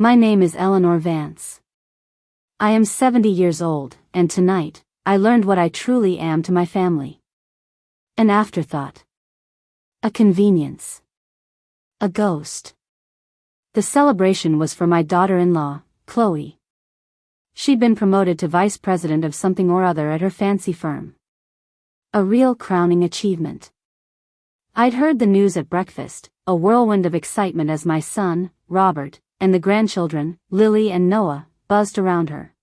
My name is Eleanor Vance. I am 70 years old, and tonight, I learned what I truly am to my family. An afterthought. A convenience. A ghost. The celebration was for my daughter-in-law, Chloe. She'd been promoted to vice president of something or other at her fancy firm. A real crowning achievement. I'd heard the news at breakfast, a whirlwind of excitement as my son, Robert, and the grandchildren, Lily and Noah, buzzed around her.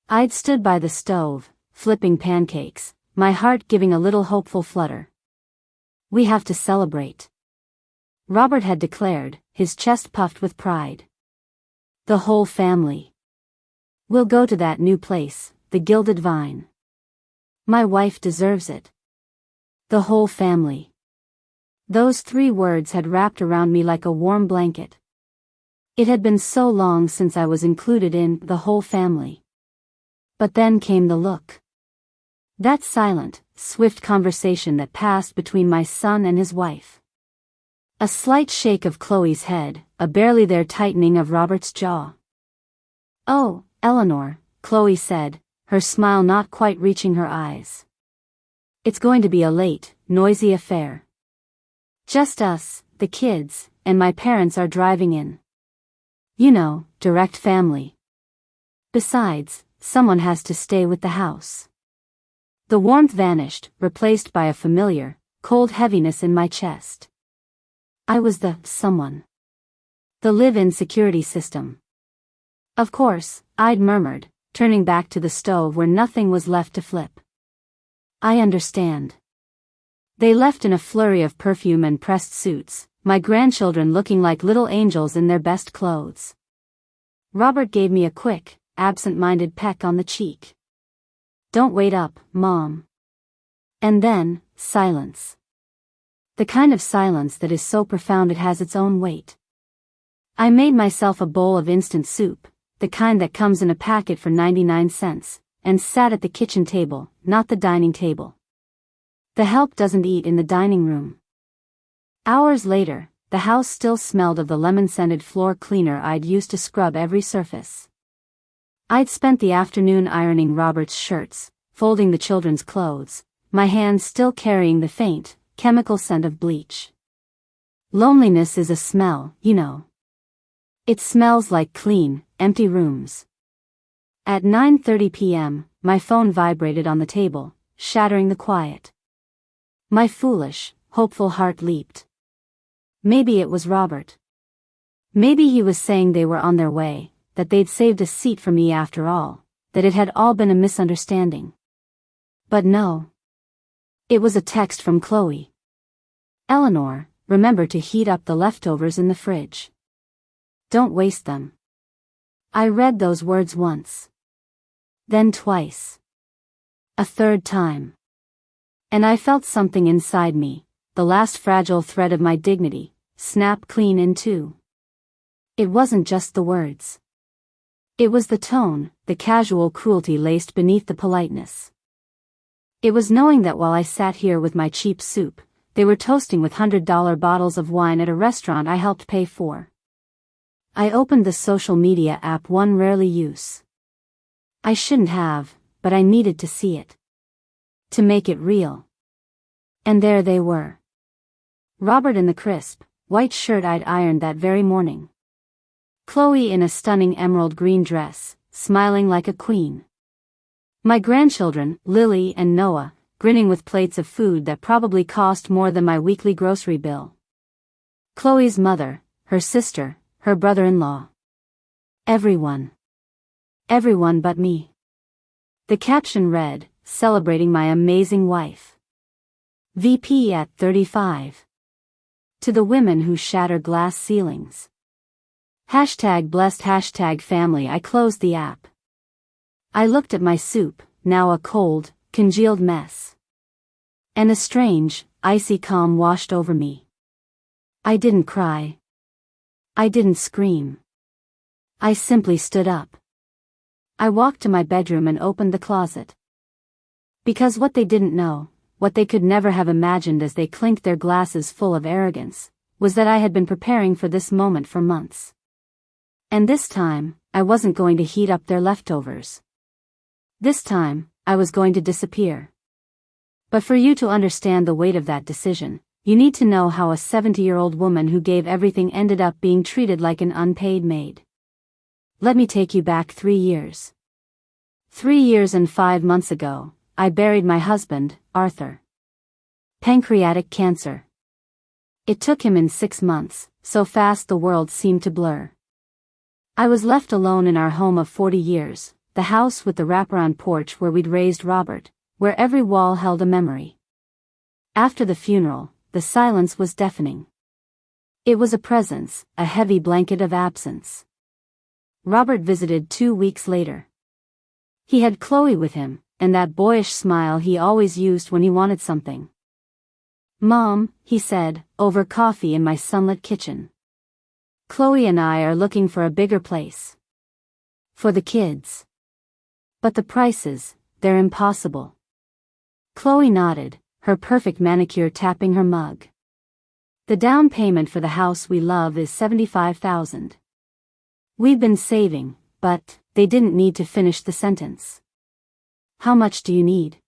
I'd stood by the stove, flipping pancakes, my heart giving a little hopeful flutter. We have to celebrate. Robert had declared, his chest puffed with pride. The whole family. We'll go to that new place, the Gilded Vine. My wife deserves it. The whole family. Those 3 words had wrapped around me like a warm blanket. It had been so long since I was included in the whole family. But then came the look. That silent, swift conversation that passed between my son and his wife. A slight shake of Chloe's head, a barely there tightening of Robert's jaw. "Oh, Eleanor," Chloe said, her smile not quite reaching her eyes. "It's going to be a late, noisy affair. Just us, the kids, and my parents are driving in. You know, direct family. Besides, someone has to stay with the house." The warmth vanished, replaced by a familiar, cold heaviness in my chest. I was the someone. The live-in security system. Of course, I'd murmured, turning back to the stove where nothing was left to flip. I understand. They left in a flurry of perfume and pressed suits, my grandchildren looking like little angels in their best clothes. Robert gave me a quick, absent-minded peck on the cheek. "Don't wait up, Mom." And then, silence. The kind of silence that is so profound it has its own weight. I made myself a bowl of instant soup, the kind that comes in a packet for 99 cents, and sat at the kitchen table, not the dining table. The help doesn't eat in the dining room. Hours later, the house still smelled of the lemon-scented floor cleaner I'd used to scrub every surface. I'd spent the afternoon ironing Robert's shirts, folding the children's clothes, my hands still carrying the faint, chemical scent of bleach. Loneliness is a smell, you know. It smells like clean, empty rooms. At 9:30 p.m., my phone vibrated on the table, shattering the quiet. My foolish, hopeful heart leaped. Maybe it was Robert. Maybe he was saying they were on their way, that they'd saved a seat for me after all, that it had all been a misunderstanding. But no. It was a text from Chloe. "Eleanor, remember to heat up the leftovers in the fridge. Don't waste them." I read those words once. Then twice. A third time. And I felt something inside me, the last fragile thread of my dignity, snap clean in two. It wasn't just the words. It was the tone, the casual cruelty laced beneath the politeness. It was knowing that while I sat here with my cheap soup, they were toasting with $100 bottles of wine at a restaurant I helped pay for. I opened the social media app one rarely use. I shouldn't have, but I needed to see it. To make it real. And there they were. Robert in the crisp, white shirt I'd ironed that very morning. Chloe in a stunning emerald green dress, smiling like a queen. My grandchildren, Lily and Noah, grinning with plates of food that probably cost more than my weekly grocery bill. Chloe's mother, her sister, her brother-in-law. Everyone. Everyone but me. The caption read, "Celebrating my amazing wife. VP at 35. To the women who shatter glass ceilings. #blessed #family." I closed the app. I looked at my soup, now a cold, congealed mess. And a strange, icy calm washed over me. I didn't cry. I didn't scream. I simply stood up. I walked to my bedroom and opened the closet. Because what they didn't know, what they could never have imagined as they clinked their glasses full of arrogance, was that I had been preparing for this moment for months. And this time, I wasn't going to heat up their leftovers. This time, I was going to disappear. But for you to understand the weight of that decision, you need to know how a 70-year-old woman who gave everything ended up being treated like an unpaid maid. Let me take you back 3 years. 3 years and 5 months ago, I buried my husband, Arthur. Pancreatic cancer. It took him in 6 months, so fast the world seemed to blur. I was left alone in our home of 40 years, the house with the wraparound porch where we'd raised Robert, where every wall held a memory. After the funeral, the silence was deafening. It was a presence, a heavy blanket of absence. Robert visited 2 weeks later. He had Chloe with him, and that boyish smile he always used when he wanted something. "Mom," he said, over coffee in my sunlit kitchen. "Chloe and I are looking for a bigger place. For the kids. But the prices, they're impossible." Chloe nodded, her perfect manicure tapping her mug. "The down payment for the house we love is $75,000. We've been saving, but," they didn't need to finish the sentence. "How much do you need?"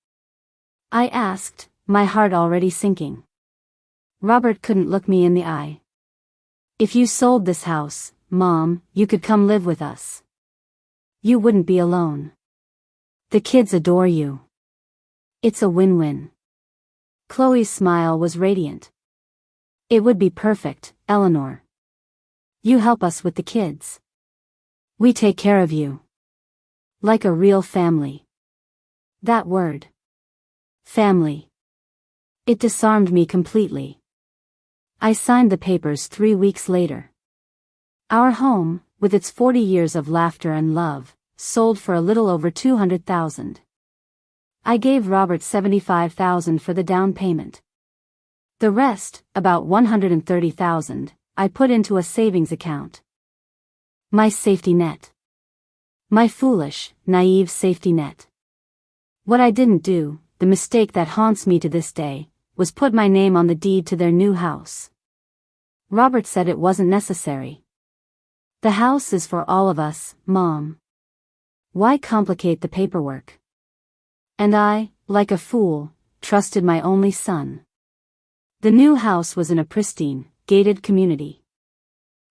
I asked, my heart already sinking. Robert couldn't look me in the eye. "If you sold this house, Mom, you could come live with us. You wouldn't be alone. The kids adore you. It's a win-win." Chloe's smile was radiant. "It would be perfect, Eleanor. You help us with the kids. We take care of you. Like a real family." That word. Family. It disarmed me completely. I signed the papers 3 weeks later. Our home, with its 40 years of laughter and love, sold for a little over $200,000. I gave Robert $75,000 for the down payment. The rest, about $130,000, I put into a savings account. My safety net. My foolish, naive safety net. What I didn't do, the mistake that haunts me to this day, was put my name on the deed to their new house. Robert said it wasn't necessary. "The house is for all of us, Mom. Why complicate the paperwork?" And I, like a fool, trusted my only son. The new house was in a pristine, gated community.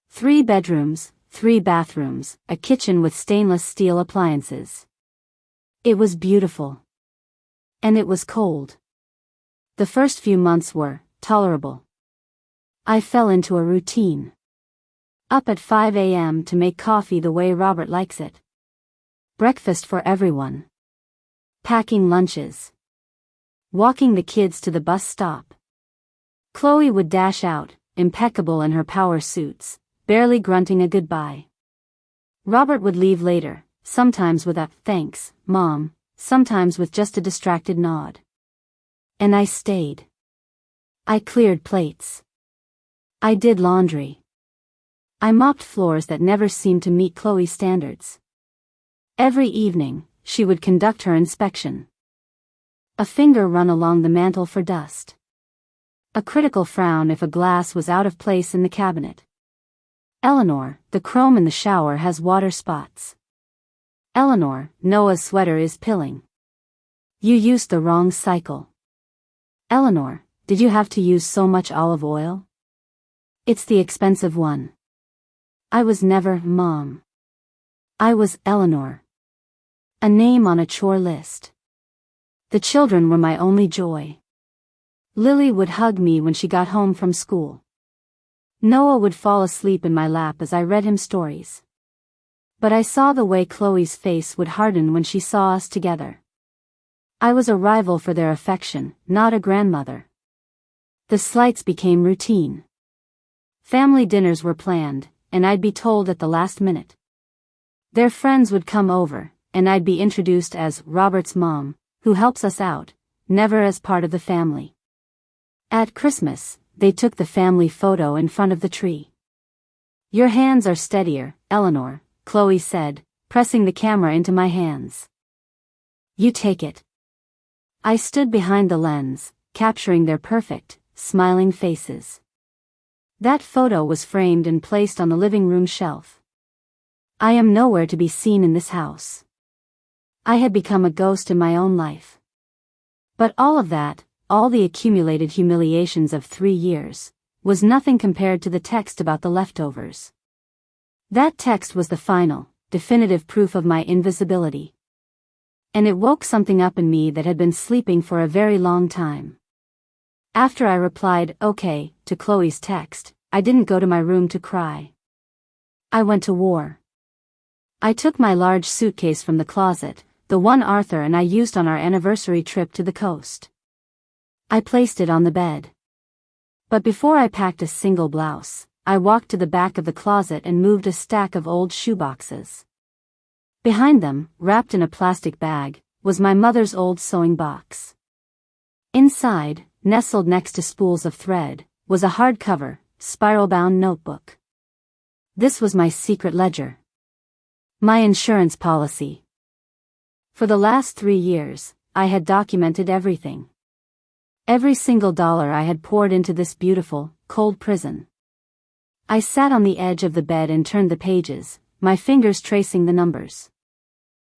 3 bedrooms, 3 bathrooms, a kitchen with stainless steel appliances. It was beautiful. And it was cold. The first few months were tolerable. I fell into a routine. Up at 5 a.m. to make coffee the way Robert likes it. Breakfast for everyone. Packing lunches. Walking the kids to the bus stop. Chloe would dash out, impeccable in her power suits, barely grunting a goodbye. Robert would leave later, sometimes with a "Thanks, Mom," sometimes with just a distracted nod. And I stayed. I cleared plates. I did laundry. I mopped floors that never seemed to meet Chloe's standards. Every evening, she would conduct her inspection. A finger run along the mantel for dust. A critical frown if a glass was out of place in the cabinet. "Eleanor, the chrome in the shower has water spots." "Eleanor, Noah's sweater is pilling. You used the wrong cycle." "Eleanor, did you have to use so much olive oil?" "It's the expensive one." I was never Mom. I was Eleanor. A name on a chore list. The children were my only joy. Lily would hug me when she got home from school. Noah would fall asleep in my lap as I read him stories. But I saw the way Chloe's face would harden when she saw us together. I was a rival for their affection, not a grandmother. The slights became routine. Family dinners were planned, and I'd be told at the last minute. Their friends would come over, and I'd be introduced as Robert's mom, who helps us out, never as part of the family. At Christmas, they took the family photo in front of the tree. "Your hands are steadier, Eleanor," Chloe said, pressing the camera into my hands. "You take it." I stood behind the lens, capturing their perfect, smiling faces. That photo was framed and placed on the living room shelf. I am nowhere to be seen in this house. I had become a ghost in my own life. But all of that, all the accumulated humiliations of 3 years, was nothing compared to the text about the leftovers. That text was the final, definitive proof of my invisibility. And it woke something up in me that had been sleeping for a very long time. After I replied, okay, to Chloe's text, I didn't go to my room to cry. I went to war. I took my large suitcase from the closet, the one Arthur and I used on our anniversary trip to the coast. I placed it on the bed. But before I packed a single blouse, I walked to the back of the closet and moved a stack of old shoeboxes. Behind them, wrapped in a plastic bag, was my mother's old sewing box. Inside, nestled next to spools of thread, was a hardcover, spiral-bound notebook. This was my secret ledger. My insurance policy. For the last 3 years, I had documented everything. Every single dollar I had poured into this beautiful, cold prison. I sat on the edge of the bed and turned the pages, my fingers tracing the numbers.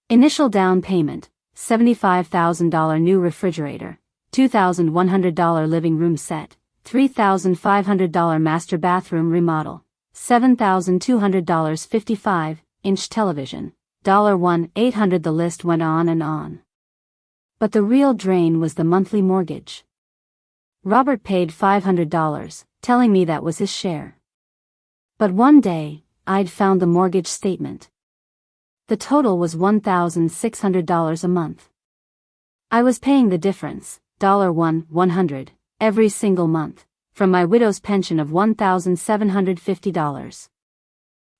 Initial down payment, $75,000 new refrigerator, $2,100 living room set, $3,500 master bathroom remodel, $7,200 55-inch television, $1,800. The list went on and on. But the real drain was the monthly mortgage. Robert paid $500, telling me that was his share. But one day, I'd found the mortgage statement. The total was $1,600 a month. I was paying the difference, $100, every single month, from my widow's pension of $1,750.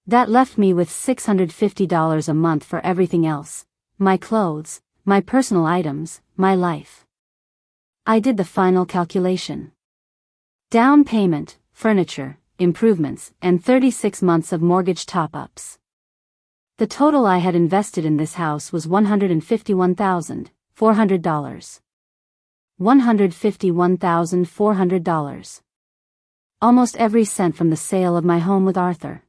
That left me with $650 a month for everything else, my clothes, my personal items, my life. I did the final calculation. Down payment, furniture, improvements, and 36 months of mortgage top-ups. The total I had invested in this house was $151,400. $151,400. Almost every cent from the sale of my home with Arthur.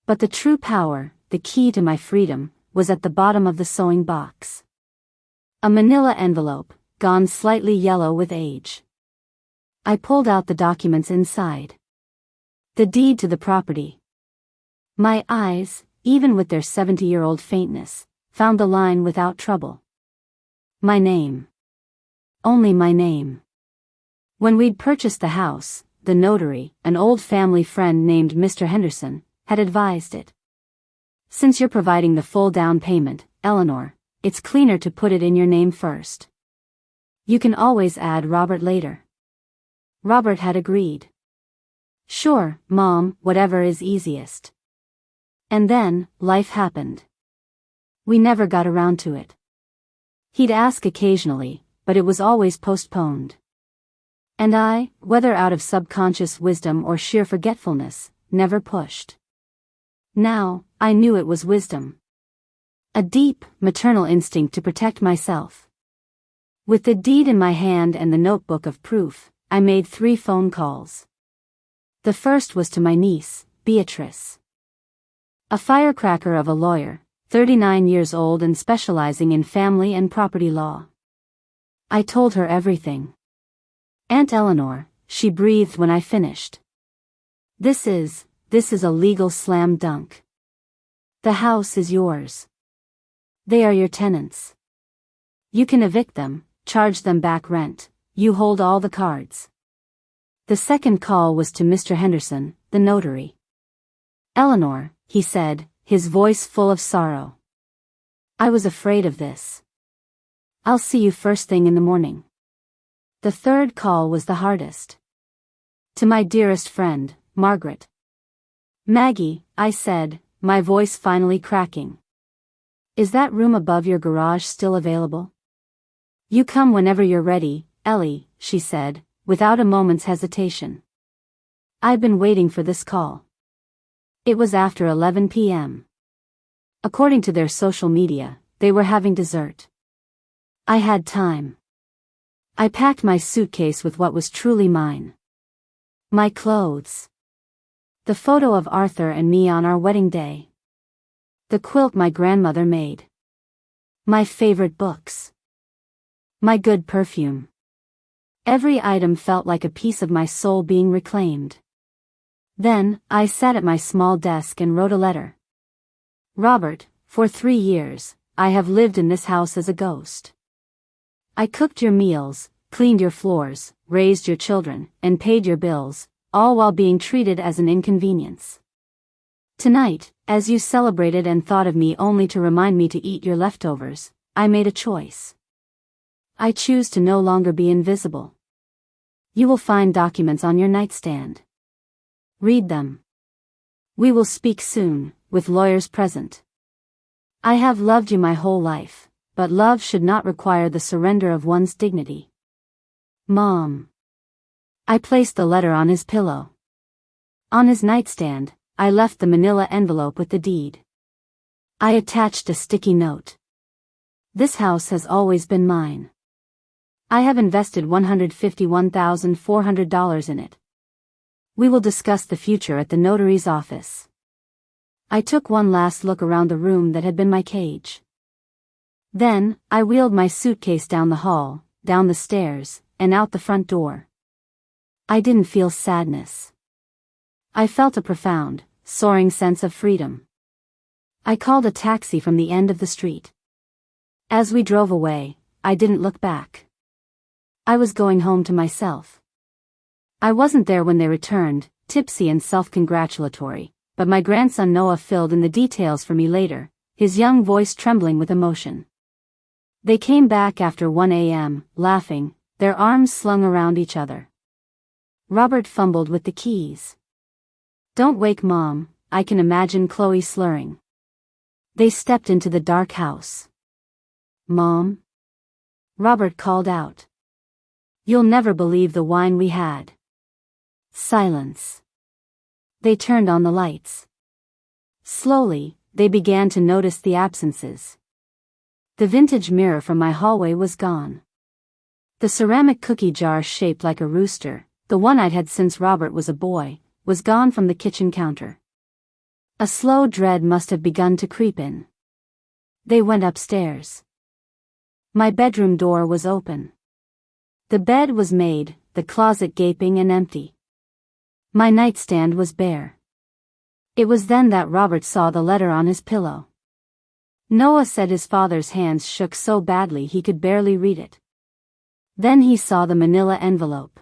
But the true power, the key to my freedom, was at the bottom of the sewing box. A manila envelope, gone slightly yellow with age. I pulled out the documents inside. The deed to the property. My eyes, even with their 70-year-old faintness, found the line without trouble. My name. Only my name. When we'd purchased the house, the notary, an old family friend named Mr. Henderson, had advised it. Since you're providing the full down payment, Eleanor, it's cleaner to put it in your name first. You can always add Robert later. Robert had agreed. Sure, Mom, whatever is easiest. And then, life happened. We never got around to it. He'd ask occasionally, but it was always postponed. And I, whether out of subconscious wisdom or sheer forgetfulness, never pushed. Now, I knew it was wisdom. A deep, maternal instinct to protect myself. With the deed in my hand and the notebook of proof, I made 3 phone calls. The first was to my niece, Beatrice. A firecracker of a lawyer, 39 years old and specializing in family and property law. I told her everything. Aunt Eleanor, she breathed when I finished. This is a legal slam dunk. The house is yours. They are your tenants. You can evict them, charge them back rent, you hold all the cards. The second call was to Mr. Henderson, the notary. Eleanor, he said, his voice full of sorrow. I was afraid of this. I'll see you first thing in the morning. The third call was the hardest. To my dearest friend, Margaret. Maggie, I said, my voice finally cracking. Is that room above your garage still available? You come whenever you're ready, Ellie, she said, without a moment's hesitation. I've been waiting for this call. It was after 11 p.m. According to their social media, they were having dessert. I had time. I packed my suitcase with what was truly mine. My clothes. The photo of Arthur and me on our wedding day. The quilt my grandmother made. My favorite books. My good perfume. Every item felt like a piece of my soul being reclaimed. Then, I sat at my small desk and wrote a letter. Robert, for 3 years, I have lived in this house as a ghost. I cooked your meals, cleaned your floors, raised your children, and paid your bills, all while being treated as an inconvenience. Tonight, as you celebrated and thought of me only to remind me to eat your leftovers, I made a choice. I choose to no longer be invisible. You will find documents on your nightstand. Read them. We will speak soon, with lawyers present. I have loved you my whole life, but love should not require the surrender of one's dignity. Mom. I placed the letter on his pillow. On his nightstand, I left the manila envelope with the deed. I attached a sticky note. This house has always been mine. I have invested $151,400 in it. We will discuss the future at the notary's office. I took one last look around the room that had been my cage. Then, I wheeled my suitcase down the hall, down the stairs, and out the front door. I didn't feel sadness. I felt a profound, soaring sense of freedom. I called a taxi from the end of the street. As we drove away, I didn't look back. I was going home to myself. I wasn't there when they returned, tipsy and self-congratulatory, but my grandson Noah filled in the details for me later, his young voice trembling with emotion. They came back after 1 a.m., laughing, their arms slung around each other. Robert fumbled with the keys. Don't wake Mom, I can imagine Chloe slurring. They stepped into the dark house. Mom? Robert called out. You'll never believe the wine we had. Silence. They turned on the lights. Slowly, they began to notice the absences. The vintage mirror from my hallway was gone. The ceramic cookie jar shaped like a rooster, the one I'd had since Robert was a boy, was gone from the kitchen counter. A slow dread must have begun to creep in. They went upstairs. My bedroom door was open. The bed was made, the closet gaping and empty. My nightstand was bare. It was then that Robert saw the letter on his pillow. Noah said his father's hands shook so badly he could barely read it. Then he saw the manila envelope.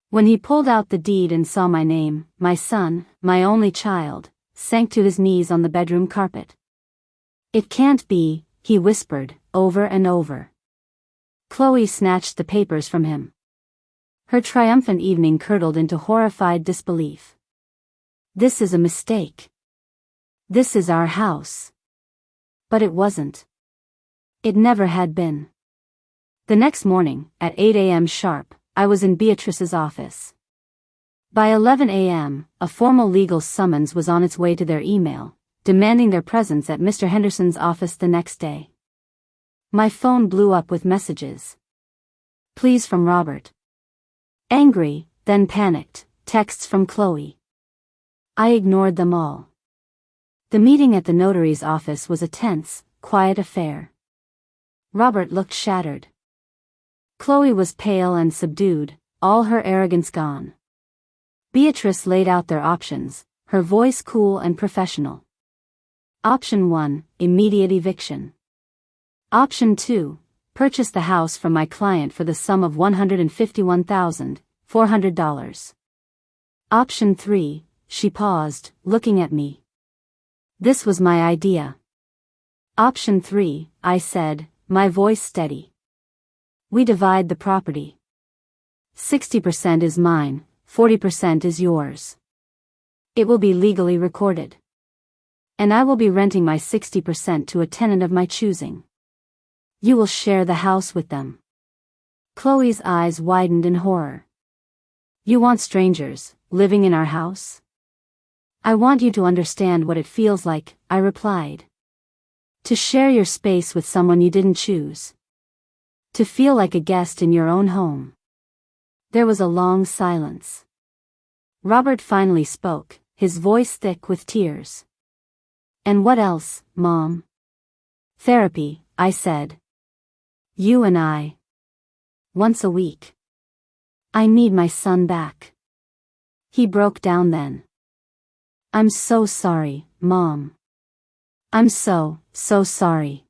When he pulled out the deed and saw my name, my son, my only child, sank to his knees on the bedroom carpet. It can't be, he whispered, over and over. Chloe snatched the papers from him. Her triumphant evening curdled into horrified disbelief. This is a mistake. This is our house. But it wasn't. It never had been. The next morning, at 8 a.m. sharp, I was in Beatrice's office. By 11 a.m., a formal legal summons was on its way to their email, demanding their presence at Mr. Henderson's office the next day. My phone blew up with messages. Please from Robert. Angry, then panicked, texts from Chloe. I ignored them all. The meeting at the notary's office was a tense, quiet affair. Robert looked shattered. Chloe was pale and subdued, all her arrogance gone. Beatrice laid out their options, her voice cool and professional. Option 1, immediate eviction. Option 2, purchase the house from my client for the sum of $151,400. Option 3, she paused, looking at me. This was my idea. Option 3, I said, my voice steady. We divide the property. 60% is mine, 40% is yours. It will be legally recorded. And I will be renting my 60% to a tenant of my choosing. You will share the house with them. Chloe's eyes widened in horror. You want strangers, living in our house? I want you to understand what it feels like, I replied. To share your space with someone you didn't choose. To feel like a guest in your own home. There was a long silence. Robert finally spoke, his voice thick with tears. And what else, Mom? Therapy, I said. You and I. Once a week. I need my son back. He broke down then. I'm so sorry, Mom. I'm so sorry.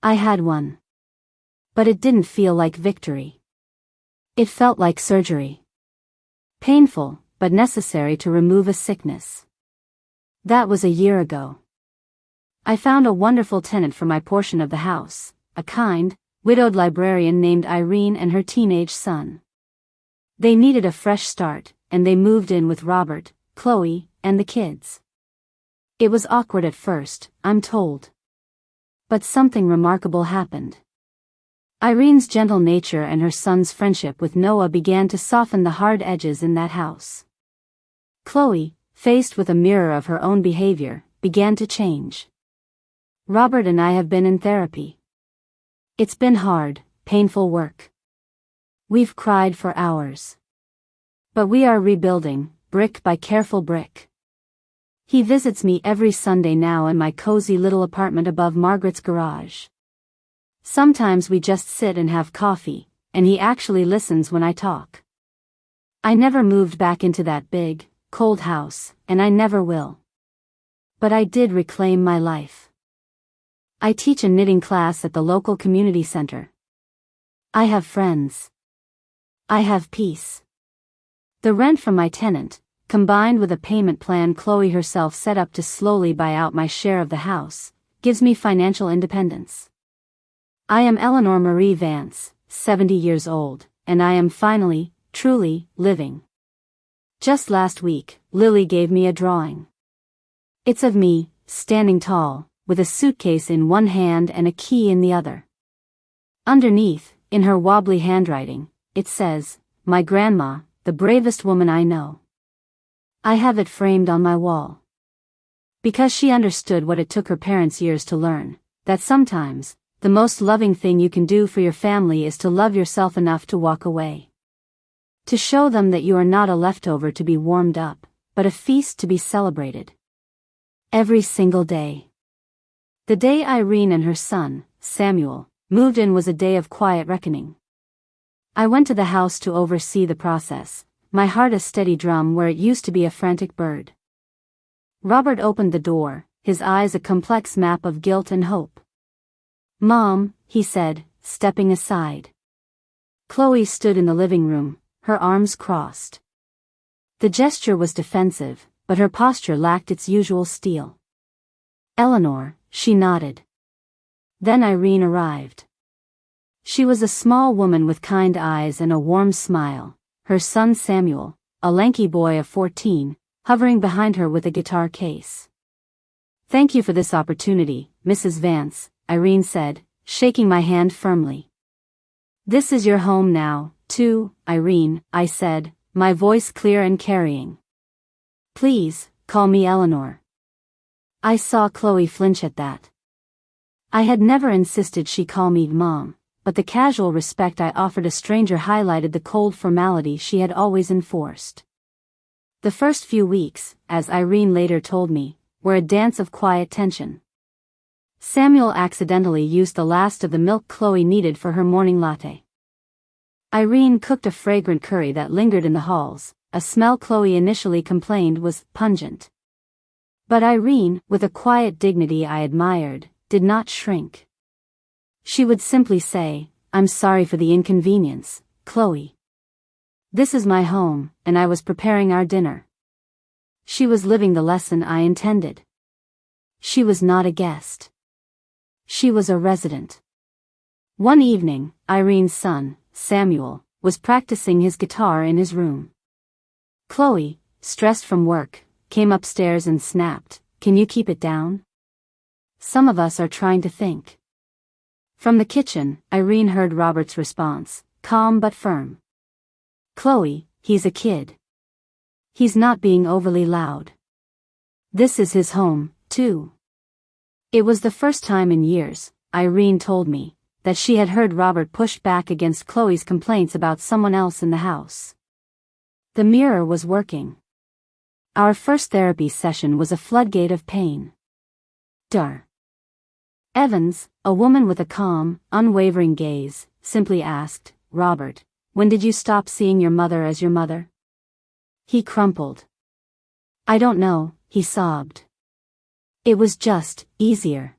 I had one. But it didn't feel like victory. It felt like surgery. Painful, but necessary to remove a sickness. That was a year ago. I found a wonderful tenant for my portion of the house, a kind, widowed librarian named Irene and her teenage son. They needed a fresh start, and they moved in with Robert, Chloe, and the kids. It was awkward at first, I'm told. But something remarkable happened. Irene's gentle nature and her son's friendship with Noah began to soften the hard edges in that house. Chloe, faced with a mirror of her own behavior, began to change. Robert and I have been in therapy. It's been hard, painful work. We've cried for hours. But we are rebuilding, brick by careful brick. He visits me every Sunday now in my cozy little apartment above Margaret's garage. Sometimes we just sit and have coffee, and he actually listens when I talk. I never moved back into that big, cold house, and I never will. But I did reclaim my life. I teach a knitting class at the local community center. I have friends. I have peace. The rent from my tenant, combined with a payment plan Chloe herself set up to slowly buy out my share of the house, gives me financial independence. I am Eleanor Marie Vance, 70 years old, and I am finally, truly, living. Just last week, Lily gave me a drawing. It's of me, standing tall, with a suitcase in one hand and a key in the other. Underneath, in her wobbly handwriting, it says, "My grandma, the bravest woman I know." I have it framed on my wall. Because she understood what it took her parents years to learn, that sometimes, the most loving thing you can do for your family is to love yourself enough to walk away. To show them that you are not a leftover to be warmed up, but a feast to be celebrated. Every single day. The day Irene and her son, Samuel, moved in was a day of quiet reckoning. I went to the house to oversee the process, my heart a steady drum where it used to be a frantic bird. Robert opened the door, his eyes a complex map of guilt and hope. "Mom," he said, stepping aside. Chloe stood in the living room, her arms crossed. The gesture was defensive, but her posture lacked its usual steel. "Eleanor," she nodded. Then Irene arrived. She was a small woman with kind eyes and a warm smile, her son Samuel, a lanky boy of 14, hovering behind her with a guitar case. "Thank you for this opportunity, Mrs. Vance," Irene said, shaking my hand firmly. "This is your home now, too, Irene," I said, my voice clear and carrying. "Please, call me Eleanor." I saw Chloe flinch at that. I had never insisted she call me Mom, but the casual respect I offered a stranger highlighted the cold formality she had always enforced. The first few weeks, as Irene later told me, were a dance of quiet tension. Samuel accidentally used the last of the milk Chloe needed for her morning latte. Irene cooked a fragrant curry that lingered in the halls, a smell Chloe initially complained was pungent. But Irene, with a quiet dignity I admired, did not shrink. She would simply say, "I'm sorry for the inconvenience, Chloe. This is my home, and I was preparing our dinner." She was living the lesson I intended. She was not a guest. She was a resident. One evening, Irene's son, Samuel, was practicing his guitar in his room. Chloe, stressed from work, came upstairs and snapped, "Can you keep it down? Some of us are trying to think." From the kitchen, Irene heard Robert's response, calm but firm. "Chloe, he's a kid. He's not being overly loud. This is his home, too." It was the first time in years, Irene told me, that she had heard Robert push back against Chloe's complaints about someone else in the house. The mirror was working. Our first therapy session was a floodgate of pain. Dr. Evans, a woman with a calm, unwavering gaze, simply asked, "Robert, when did you stop seeing your mother as your mother?" He crumpled. "I don't know," he sobbed. "It was just easier.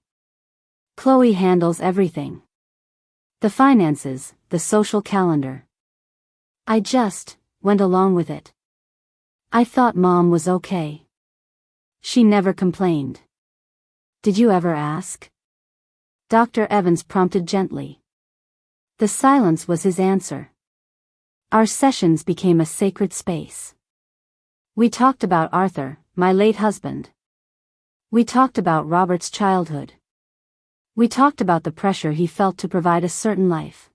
Chloe handles everything. The finances, the social calendar. I just went along with it. I thought Mom was okay. She never complained." "Did you ever ask?" Dr. Evans prompted gently. The silence was his answer. Our sessions became a sacred space. We talked about Arthur, my late husband. We talked about Robert's childhood. We talked about the pressure he felt to provide a certain life.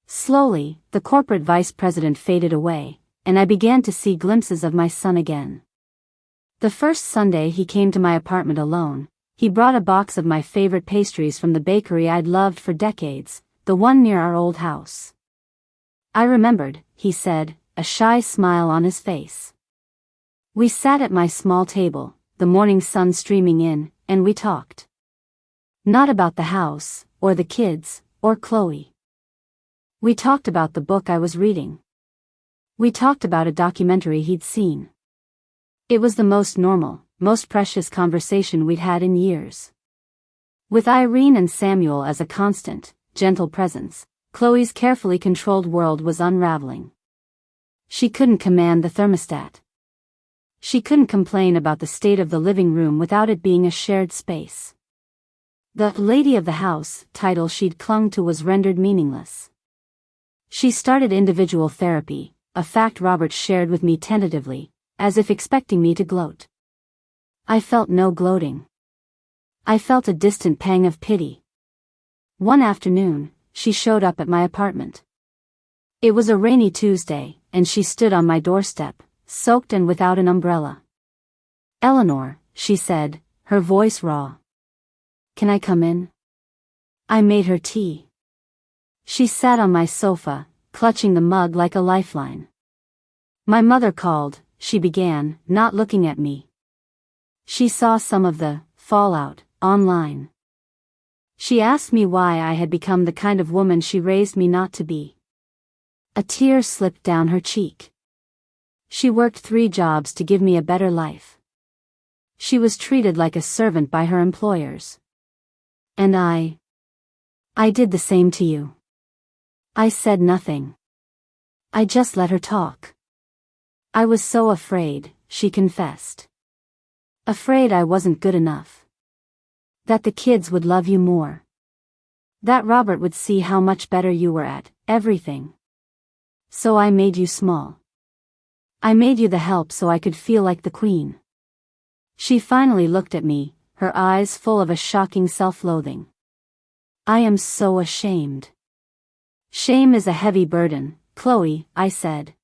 Slowly, the corporate vice president faded away, and I began to see glimpses of my son again. The first Sunday he came to my apartment alone, he brought a box of my favorite pastries from the bakery I'd loved for decades, the one near our old house. "I remembered," he said, a shy smile on his face. We sat at my small table, the morning sun streaming in, and we talked. Not about the house, or the kids, or Chloe. We talked about the book I was reading. We talked about a documentary he'd seen. It was the most normal, most precious conversation we'd had in years. With Irene and Samuel as a constant, gentle presence, Chloe's carefully controlled world was unraveling. She couldn't command the thermostat. She couldn't complain about the state of the living room without it being a shared space. The lady of the house title she'd clung to was rendered meaningless. She started individual therapy, a fact Robert shared with me tentatively, as if expecting me to gloat. I felt no gloating. I felt a distant pang of pity. One afternoon, she showed up at my apartment. It was a rainy Tuesday, and she stood on my doorstep, soaked and without an umbrella. "Eleanor," she said, her voice raw. "Can I come in?" I made her tea. She sat on my sofa, clutching the mug like a lifeline. "My mother called," she began, not looking at me. "She saw some of the fallout online. She asked me why I had become the kind of woman she raised me not to be." A tear slipped down her cheek. She worked 3 jobs to give me a better life. She was treated like a servant by her employers. And I did the same to you. I said nothing. I just let her talk. I was so afraid, she confessed. Afraid I wasn't good enough. That the kids would love you more. That Robert would see how much better you were at everything. So I made you small. I made you the help so I could feel like the queen. She finally looked at me, her eyes full of a shocking self-loathing. "I am so ashamed." "Shame is a heavy burden, Chloe," I said.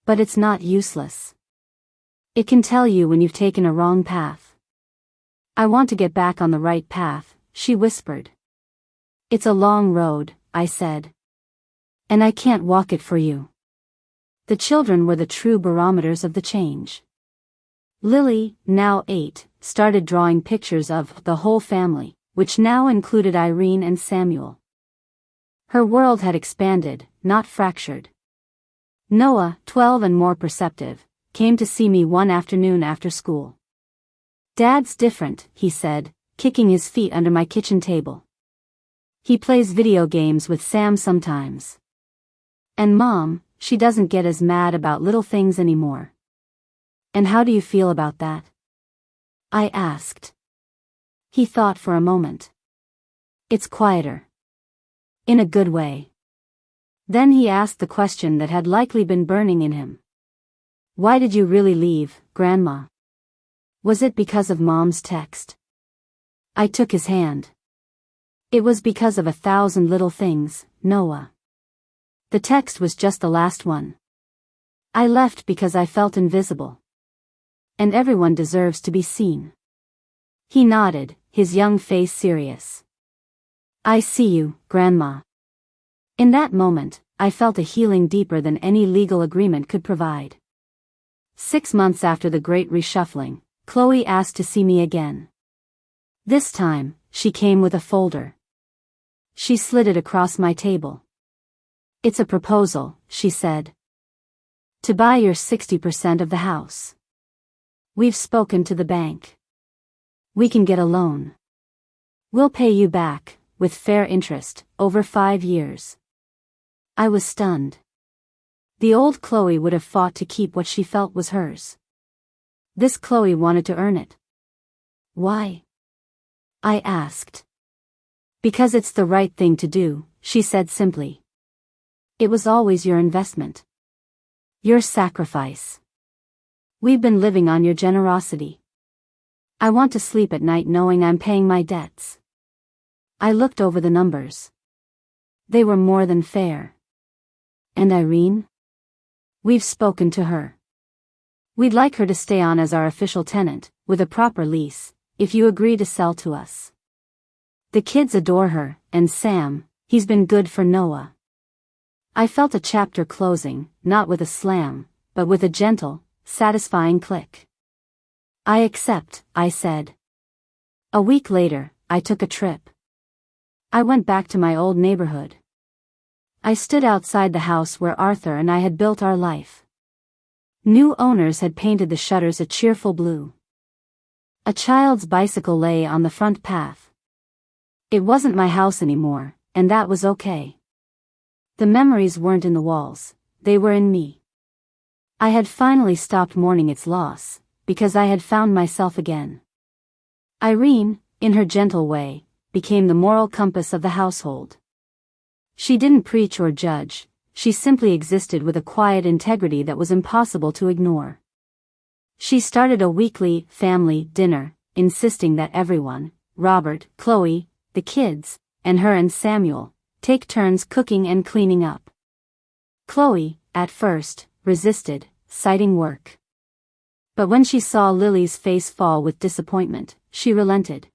"But it's not useless. It can tell you when you've taken a wrong path." "I want to get back on the right path," she whispered. "It's a long road," I said. "And I can't walk it for you." The children were the true barometers of the change. Lily, now 8, started drawing pictures of the whole family, which now included Irene and Samuel. Her world had expanded, not fractured. Noah, 12 and more perceptive, came to see me one afternoon after school. "Dad's different," he said, kicking his feet under my kitchen table. "He plays video games with Sam sometimes. And Mom, she doesn't get as mad about little things anymore." "And how do you feel about that?" I asked. He thought for a moment. "It's quieter. In a good way." Then he asked the question that had likely been burning in him. "Why did you really leave, Grandma? Was it because of Mom's text?" I took his hand. "It was because of 1,000 little things, Noah. The text was just the last one. I left because I felt invisible. And everyone deserves to be seen." He nodded, his young face serious. "I see you, Grandma." In that moment, I felt a healing deeper than any legal agreement could provide. 6 months after the great reshuffling, Chloe asked to see me again. This time, she came with a folder. She slid it across my table. "It's a proposal," she said. "To buy your 60% of the house. We've spoken to the bank. We can get a loan. We'll pay you back, with fair interest, over 5 years." I was stunned. The old Chloe would have fought to keep what she felt was hers. This Chloe wanted to earn it. "Why?" I asked. "Because it's the right thing to do," she said simply. "It was always your investment. Your sacrifice. We've been living on your generosity. I want to sleep at night knowing I'm paying my debts." I looked over the numbers. They were more than fair. "And Irene?" "We've spoken to her. We'd like her to stay on as our official tenant, with a proper lease, if you agree to sell to us. The kids adore her, and Sam, he's been good for Noah." I felt a chapter closing, not with a slam, but with a gentle, satisfying click. "I accept," I said. A week later, I took a trip. I went back to my old neighborhood. I stood outside the house where Arthur and I had built our life. New owners had painted the shutters a cheerful blue. A child's bicycle lay on the front path. It wasn't my house anymore, and that was okay. The memories weren't in the walls, they were in me. I had finally stopped mourning its loss, because I had found myself again. Irene, in her gentle way, became the moral compass of the household. She didn't preach or judge, she simply existed with a quiet integrity that was impossible to ignore. She started a weekly family dinner, insisting that everyone, Robert, Chloe, the kids, and her and Samuel, take turns cooking and cleaning up. Chloe, at first, resisted, citing work. But when she saw Lily's face fall with disappointment, she relented.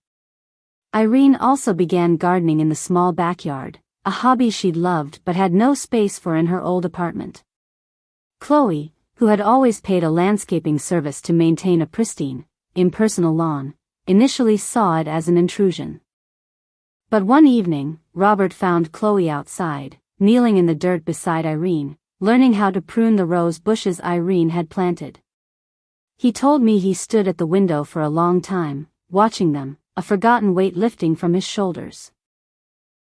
Irene also began gardening in the small backyard, a hobby she'd loved but had no space for in her old apartment. Chloe, who had always paid a landscaping service to maintain a pristine, impersonal lawn, initially saw it as an intrusion. But one evening, Robert found Chloe outside, kneeling in the dirt beside Irene, learning how to prune the rose bushes Irene had planted. He told me he stood at the window for a long time, watching them, a forgotten weight lifting from his shoulders.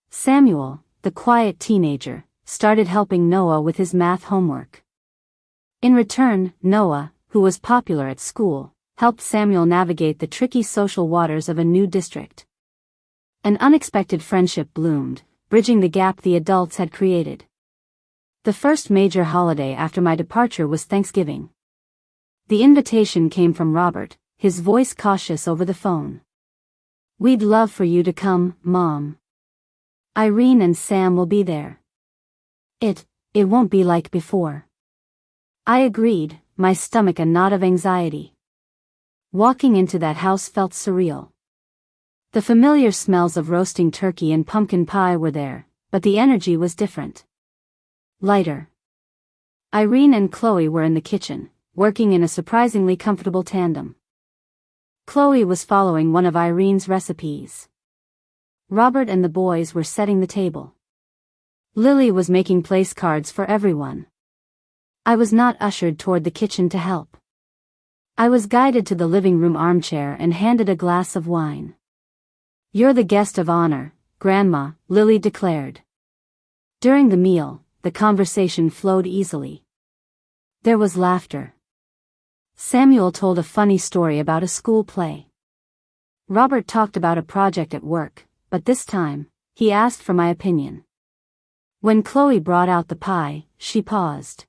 Samuel, the quiet teenager, started helping Noah with his math homework. In return, Noah, who was popular at school, helped Samuel navigate the tricky social waters of a new district. An unexpected friendship bloomed, bridging the gap the adults had created. The first major holiday after my departure was Thanksgiving. The invitation came from Robert, his voice cautious over the phone. "We'd love for you to come, Mom. Irene and Sam will be there. It won't be like before." I agreed, my stomach a knot of anxiety. Walking into that house felt surreal. The familiar smells of roasting turkey and pumpkin pie were there, but the energy was different. Lighter. Irene and Chloe were in the kitchen, working in a surprisingly comfortable tandem. Chloe was following one of Irene's recipes. Robert and the boys were setting the table. Lily was making place cards for everyone. I was not ushered toward the kitchen to help. I was guided to the living room armchair and handed a glass of wine. "You're the guest of honor, Grandma," Lily declared. During the meal, the conversation flowed easily. There was laughter. Samuel told a funny story about a school play. Robert talked about a project at work, but this time, he asked for my opinion. When Chloe brought out the pie, she paused.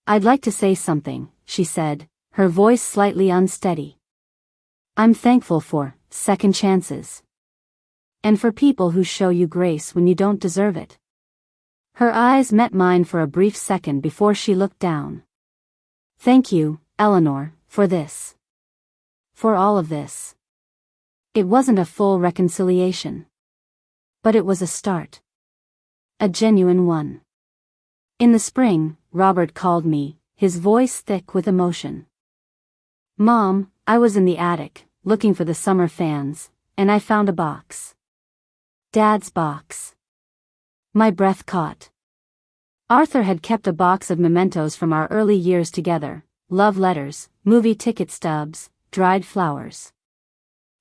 "I'd like to say something," she said, her voice slightly unsteady. "I'm thankful for second chances. And for people who show you grace when you don't deserve it." Her eyes met mine for a brief second before she looked down. "Thank you, Eleanor, for this. For all of this." It wasn't a full reconciliation. But it was a start. A genuine one. In the spring, Robert called me, his voice thick with emotion. "Mom, I was in the attic, looking for the summer fans, and I found a box. Dad's box. My breath caught. Arthur had kept a box of mementos from our early years together, love letters, movie ticket stubs, dried flowers.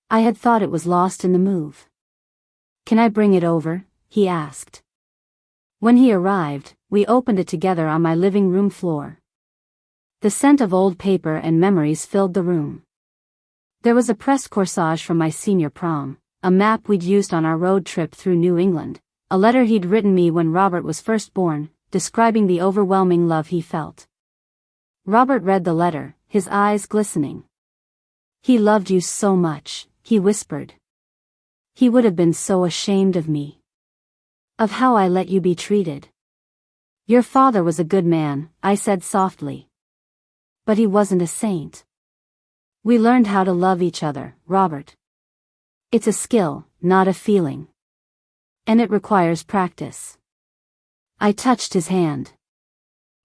I had thought it was lost in the move. "Can I bring it over?" he asked. When he arrived, we opened it together on my living room floor. The scent of old paper and memories filled the room. There was a pressed corsage from my senior prom, a map we'd used on our road trip through New England, a letter he'd written me when Robert was first born, describing the overwhelming love he felt. Robert read the letter, his eyes glistening. "He loved you so much," he whispered. "He would have been so ashamed of me. Of how I let you be treated." "Your father was a good man," I said softly. "But he wasn't a saint. We learned how to love each other, Robert. It's a skill, not a feeling. And it requires practice." I touched his hand.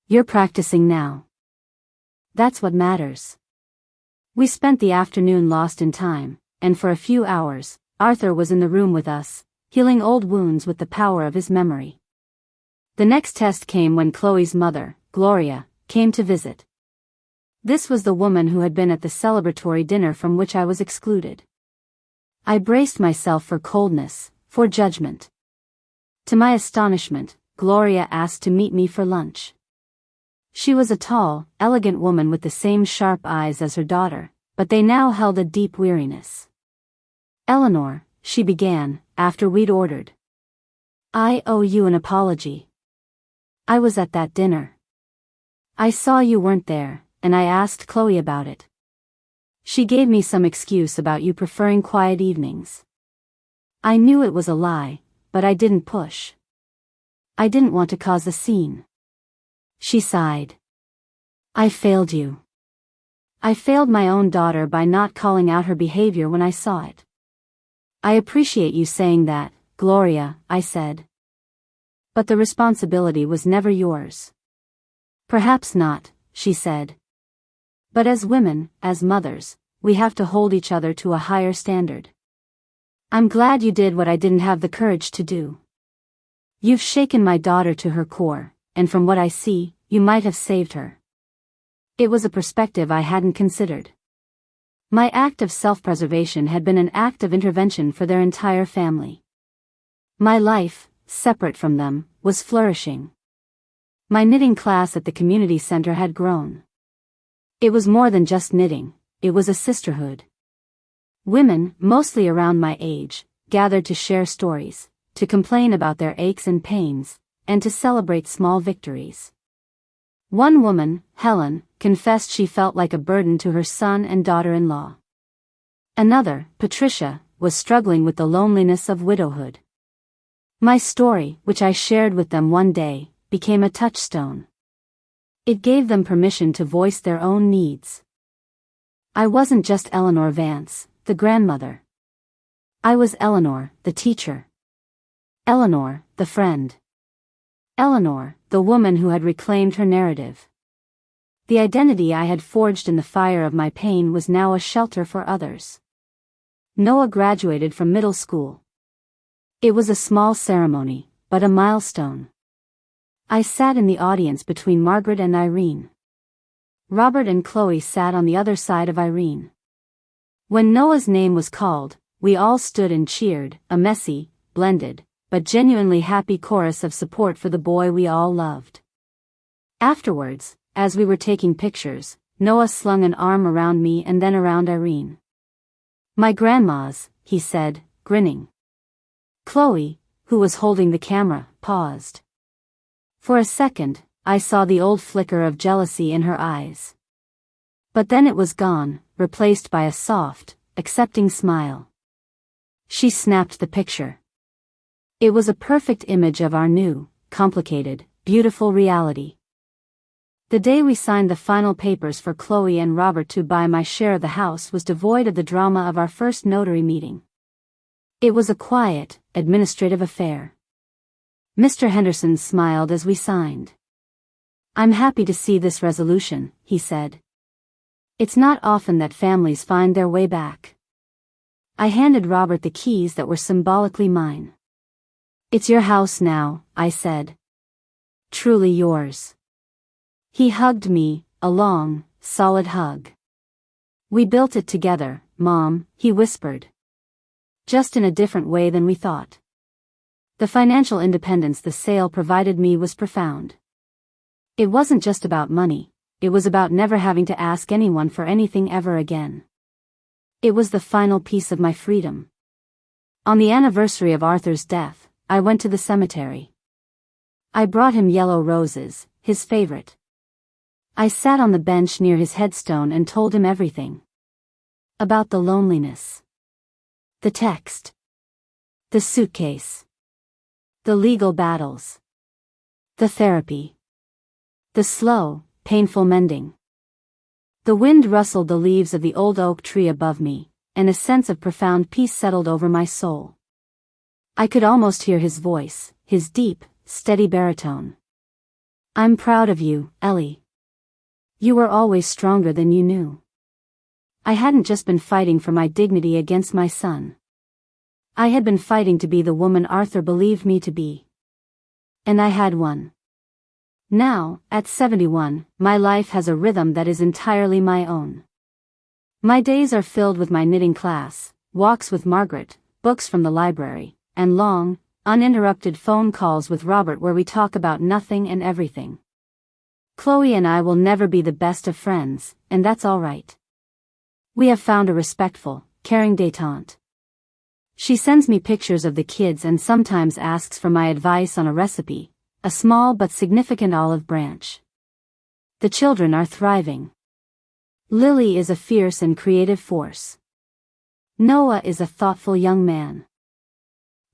"You're practicing now. That's what matters." We spent the afternoon lost in time, and for a few hours, Arthur was in the room with us, healing old wounds with the power of his memory. The next test came when Chloe's mother, Gloria, came to visit. This was the woman who had been at the celebratory dinner from which I was excluded. I braced myself for coldness, for judgment. To my astonishment, Gloria asked to meet me for lunch. She was a tall, elegant woman with the same sharp eyes as her daughter, but they now held a deep weariness. "Eleanor," she began, after we'd ordered. "I owe you an apology. I was at that dinner. I saw you weren't there, and I asked Chloe about it. She gave me some excuse about you preferring quiet evenings. I knew it was a lie, but I didn't push. I didn't want to cause a scene." She sighed. "I failed you. I failed my own daughter by not calling out her behavior when I saw it." "I appreciate you saying that, Gloria," I said. "But the responsibility was never yours." "Perhaps not," she said. "But as women, as mothers, we have to hold each other to a higher standard. I'm glad you did what I didn't have the courage to do. You've shaken my daughter to her core, and from what I see, you might have saved her." It was a perspective I hadn't considered. My act of self-preservation had been an act of intervention for their entire family. My life, separate from them, was flourishing. My knitting class at the community center had grown. It was more than just knitting, it was a sisterhood. Women, mostly around my age, gathered to share stories, to complain about their aches and pains, and to celebrate small victories. One woman, Helen, confessed she felt like a burden to her son and daughter-in-law. Another, Patricia, was struggling with the loneliness of widowhood. My story, which I shared with them one day, became a touchstone. It gave them permission to voice their own needs. I wasn't just Eleanor Vance, the grandmother. I was Eleanor, the teacher. Eleanor, the friend. Eleanor, the woman who had reclaimed her narrative. The identity I had forged in the fire of my pain was now a shelter for others. Noah graduated from middle school. It was a small ceremony, but a milestone. I sat in the audience between Margaret and Irene. Robert and Chloe sat on the other side of Irene. When Noah's name was called, we all stood and cheered, a messy, blended, but genuinely happy chorus of support for the boy we all loved. Afterwards, as we were taking pictures, Noah slung an arm around me and then around Irene. "My grandma's," he said, grinning. Chloe, who was holding the camera, paused. For a second, I saw the old flicker of jealousy in her eyes. But then it was gone, replaced by a soft, accepting smile. She snapped the picture. It was a perfect image of our new, complicated, beautiful reality. The day we signed the final papers for Chloe and Robert to buy my share of the house was devoid of the drama of our first notary meeting. It was a quiet, administrative affair. Mr. Henderson smiled as we signed. "I'm happy to see this resolution," he said. "It's not often that families find their way back." I handed Robert the keys that were symbolically mine. "It's your house now," I said. "Truly yours." He hugged me, a long, solid hug. "We built it together, Mom," he whispered. "Just in a different way than we thought." The financial independence the sale provided me was profound. It wasn't just about money, it was about never having to ask anyone for anything ever again. It was the final piece of my freedom. On the anniversary of Arthur's death, I went to the cemetery. I brought him yellow roses, his favorite. I sat on the bench near his headstone and told him everything. About the loneliness. The text. The suitcase. The legal battles. The therapy. The slow, painful mending. The wind rustled the leaves of the old oak tree above me, and a sense of profound peace settled over my soul. I could almost hear his voice, his deep, steady baritone. "I'm proud of you, Ellie. You were always stronger than you knew." I hadn't just been fighting for my dignity against my son. I had been fighting to be the woman Arthur believed me to be. And I had won. Now, at 71, my life has a rhythm that is entirely my own. My days are filled with my knitting class, walks with Margaret, books from the library, and long, uninterrupted phone calls with Robert where we talk about nothing and everything. Chloe and I will never be the best of friends, and that's all right. We have found a respectful, caring détente. She sends me pictures of the kids and sometimes asks for my advice on a recipe, a small but significant olive branch. The children are thriving. Lily is a fierce and creative force. Noah is a thoughtful young man.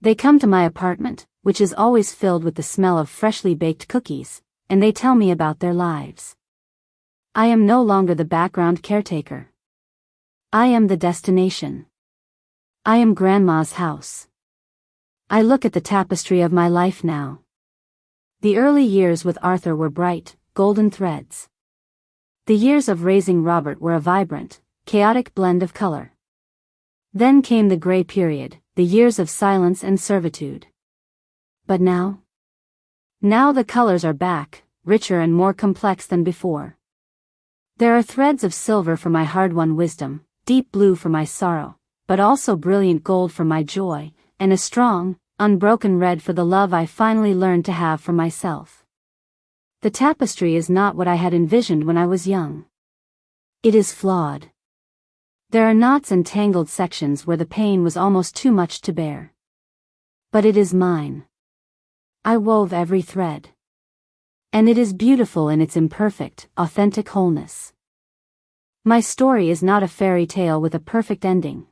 They come to my apartment, which is always filled with the smell of freshly baked cookies, and they tell me about their lives. I am no longer the background caretaker. I am the destination. I am Grandma's house. I look at the tapestry of my life now. The early years with Arthur were bright, golden threads. The years of raising Robert were a vibrant, chaotic blend of color. Then came the gray period, the years of silence and servitude. But now? Now the colors are back, richer and more complex than before. There are threads of silver for my hard-won wisdom, deep blue for my sorrow, but also brilliant gold for my joy, and a strong, unbroken red for the love I finally learned to have for myself. The tapestry is not what I had envisioned when I was young. It is flawed. There are knots and tangled sections where the pain was almost too much to bear. But it is mine. I wove every thread. And it is beautiful in its imperfect, authentic wholeness. My story is not a fairy tale with a perfect ending.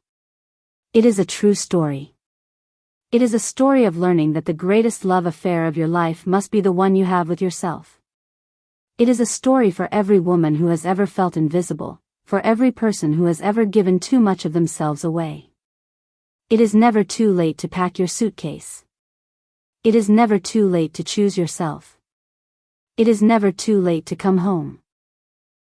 It is a true story. It is a story of learning that the greatest love affair of your life must be the one you have with yourself. It is a story for every woman who has ever felt invisible, for every person who has ever given too much of themselves away. It is never too late to pack your suitcase. It is never too late to choose yourself. It is never too late to come home.